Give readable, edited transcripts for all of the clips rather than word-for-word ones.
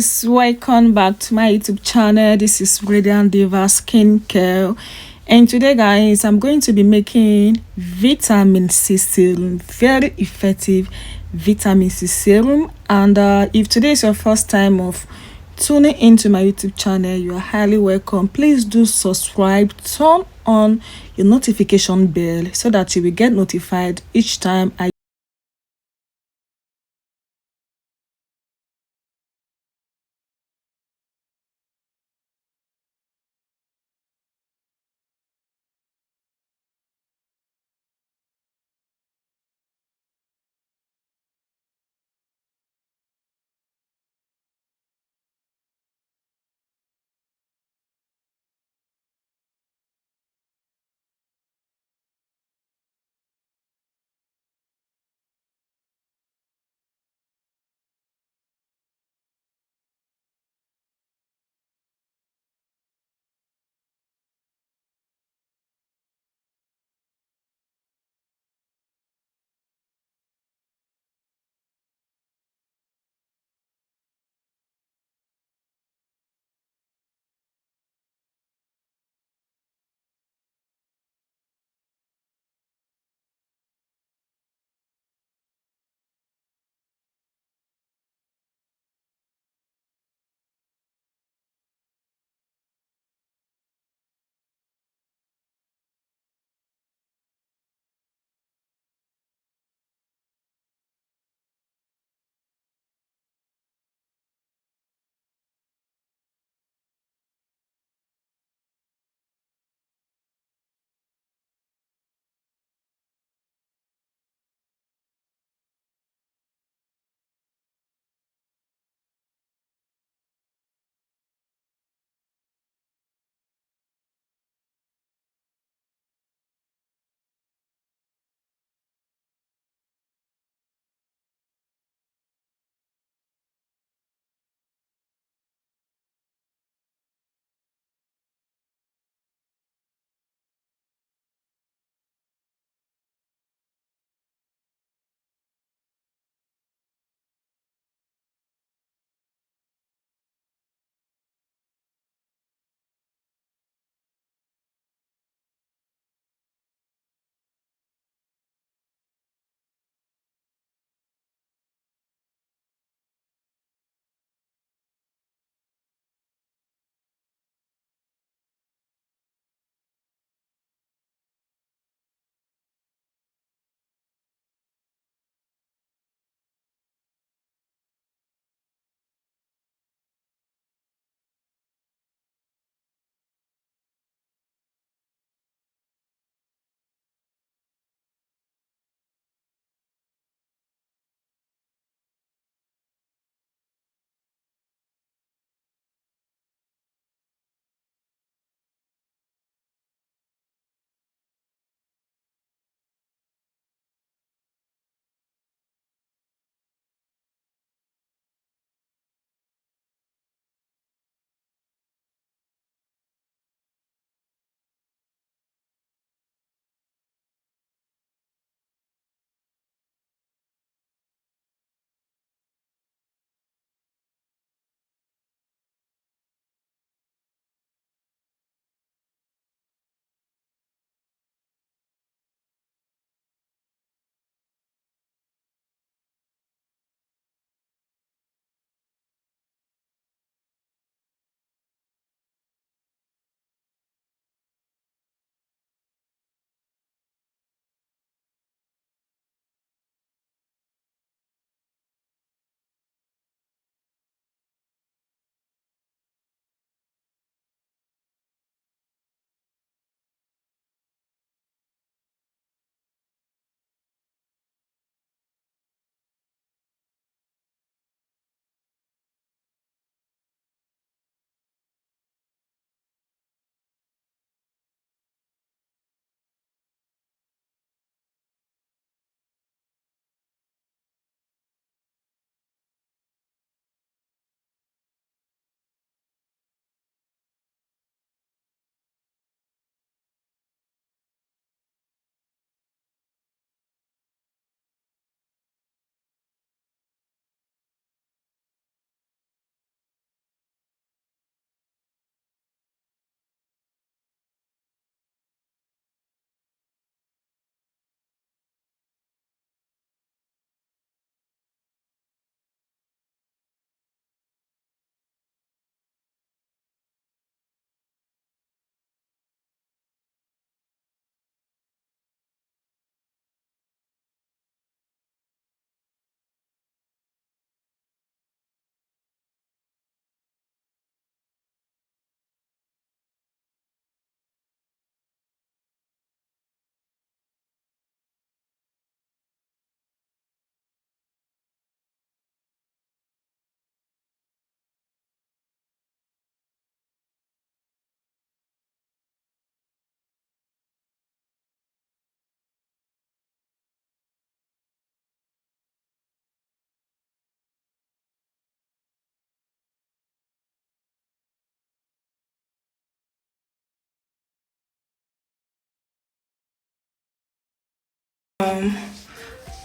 guys, welcome back to my YouTube channel. This is Radiant Diva Skincare, and today guys I'm going to be making vitamin C serum, very effective vitamin C serum. And if today is your first time of tuning into my YouTube channel, you are highly welcome. Please do subscribe, turn on your notification bell so that you will get notified each time I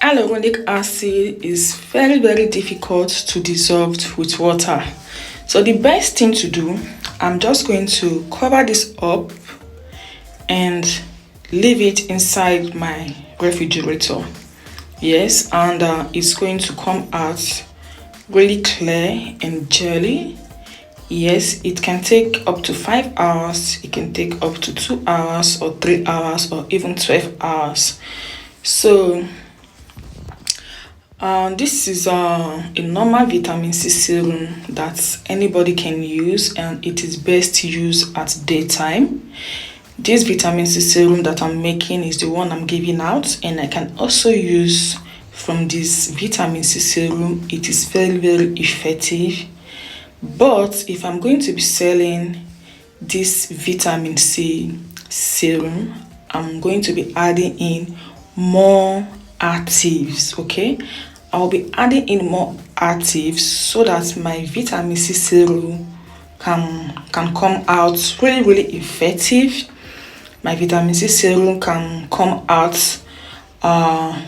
Hyaluronic acid is very difficult to dissolve with water. So the best thing to do, I'm just going to cover this up and leave it inside my refrigerator. Yes, and it's going to come out really clear and jelly. Yes, it can take up to 5 hours, it can take up to 2 hours or 3 hours or even 12 hours. So this is a normal vitamin C serum that anybody can use, and it is best to use at daytime. This vitamin C serum that I'm making is the one I'm giving out, and I can also use from this vitamin C serum. It is very effective. But if I'm going to be selling this vitamin C serum, I'm going to be adding in more actives. Okay, I'll be adding in more actives so that my vitamin C serum can come out really effective. My vitamin C serum can come out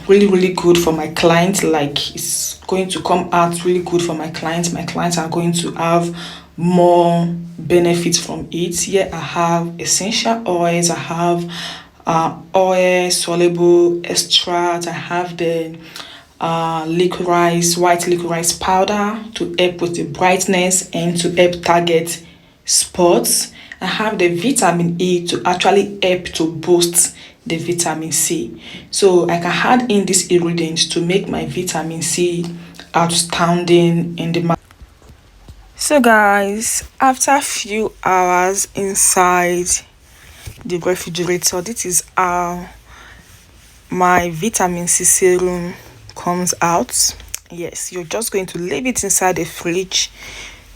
really good for my clients. Like, it's going to come out really good for my clients. My clients are going to have more benefits from it. Here I have essential oils, I have oil soluble extract, I have the white licorice powder to help with the brightness and to help target spots. I have the vitamin E to actually help to boost the vitamin C. So I can add in these ingredients to make my vitamin C outstanding in the market. So guys, after a few hours inside the refrigerator, this is how my vitamin C serum comes out. Yes, you're just going to leave it inside the fridge.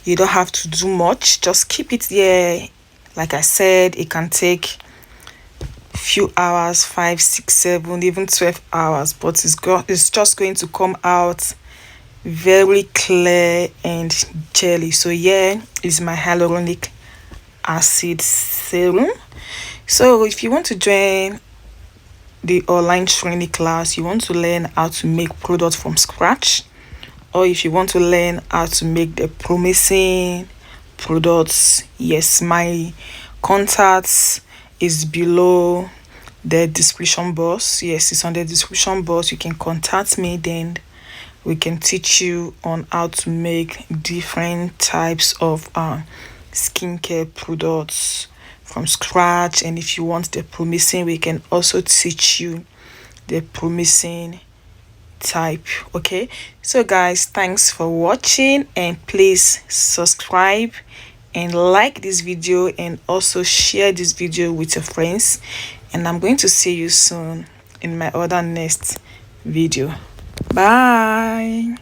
You don't have to do much, just keep it there. Like I said, it can take few hours, 5, 6, 7, even 12 hours, but it's just going to come out very clear and jelly. So here is my hyaluronic acid serum. So if you want to join the online training class, you want to learn how to make products from scratch, or if you want to learn how to make the promising products, yes, my contacts is below the description box. Yes, it's on the description box. You can contact me, then we can teach you on how to make different types of skincare products from scratch. And if you want the promising, we can also teach you the promising type. Okay, so guys, thanks for watching, and please subscribe and like this video, and also share this video with your friends. And I'm going to see you soon in my other next video. Bye.